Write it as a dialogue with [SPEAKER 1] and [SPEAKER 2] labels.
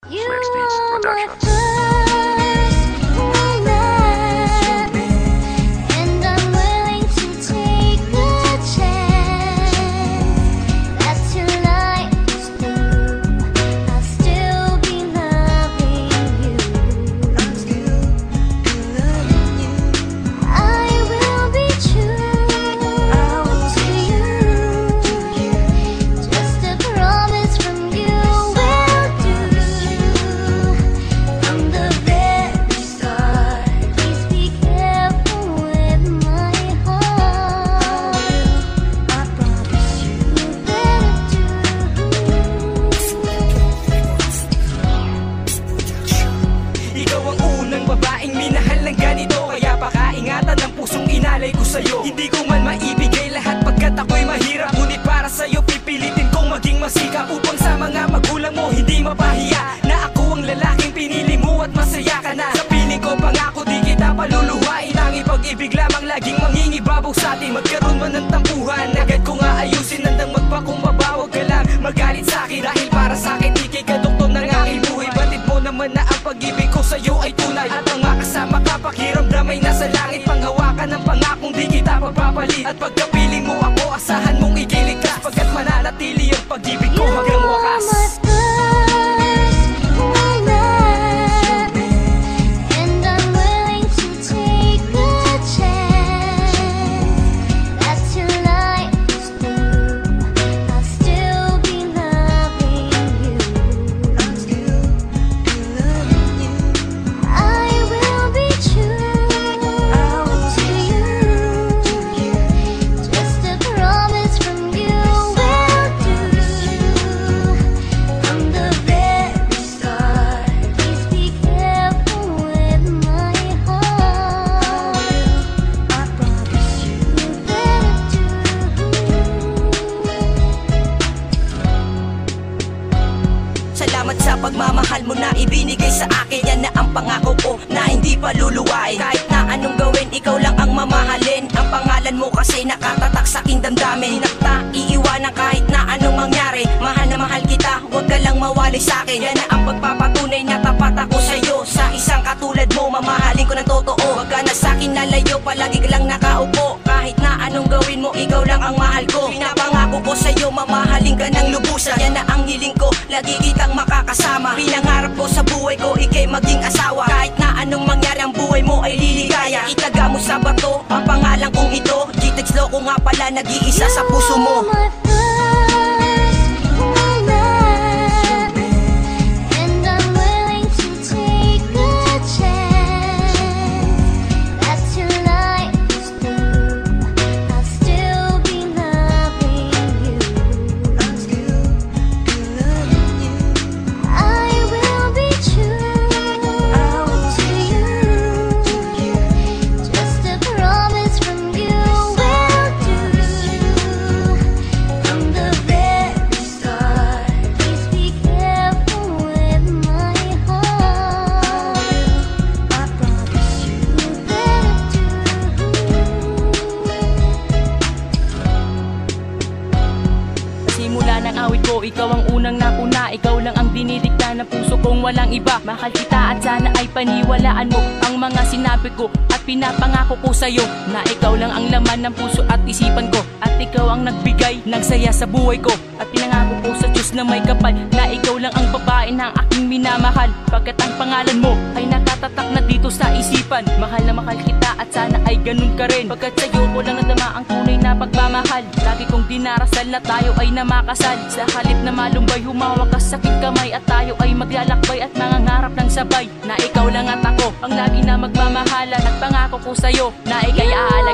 [SPEAKER 1] Flex Beats Productions.
[SPEAKER 2] Hindi ko man maibigay lahat pagkat ako'y mahirap, ngunit para sa'yo pipilitin kong maging masikap upang sa mga magulang mo hindi mapahiya na ako ang lalaking pinili mo at masaya ka na. Sa piling ko pangako di kita paluluhain, ang ipag-ibig lamang laging mangingibabaw sa atin. Magkaroon man ng tampuhan, agad ko nga ayusin, nandang magpakumbaba. Huwag ka lang magalit sa'kin dahil para sa'kin ikay kadukton ng aking buhay. Batid mo naman na ang pag-ibig ko sa'yo ay tunay, at ang makasama ka pakiramdam ay nasa langit. Panghawakan ng pangakong di kita pagpapalit, at pagkapiling mo ako asahan mong ikiligtas, pagkat mananatili ang pag-ibig ko hanggang wakas. Salamat sa pagmamahal mo na ibinigay sa akin. Yan na ang pangako ko na hindi paluluwain. Kahit na anong gawin, ikaw lang ang mamahalin. Ang pangalan mo kasi nakatatak sa aking damdamin. Tinakta, iiwanan kahit na anong mangyari. Mahal na mahal kita, huwag ka lang mawali sa akin. Yan na ang pagpapatunay na tapat ako sa'yo. Sa isang katulad mo, mamahalin ko ng totoo. Huwag ka na sa'kin lalayo, palagi ka lang nakaupo. Kahit na anong gawin mo, ikaw lang ang mahal ko. Pinapangako ko sa'yo, mamahalin ka ng lubusan. Yan na ang hiling ko, lagi kitang makakasama. Pinangarap ko sa buhay ko, ikay maging asawa. Kahit na anong mangyari, ang buhay mo ay liligaya. Itaga mo sa bato, ang pangalan kong ito. G-Tex Loco nga pala, nag-iisa sa puso mo. Simula ng awit ko, ikaw ang unang napuna. Ikaw lang ang dinidikta ng puso kong walang iba. Mahal kita at sana ay paniwalaan mo ang mga sinabi ko at pinapangako ko sa'yo na ikaw lang ang laman ng puso at isipan ko. At ikaw ang nagbigay ng saya sa buhay ko. At pinangako ko sa Diyos na may kapal na ikaw lang ang babae na aking minamahal. Pagkat ang pangalan mo ay nakatatak na dito sa isipan. Mahal na mahal kita at sana ay ganun ka rin. Pagkat sa'yo ko lang nadama ang tunay na pagmamahal. Lagi kong dinarasal na tayo ay namakasal. Sa halip na malumbay, humawak ka sa aking kamay. At tayo ay maglalakbay at mangangarap ng sabay. Na ikaw lang at ako ang lagi na magmamahalan. At pangako ko sa'yo na ikay aalala.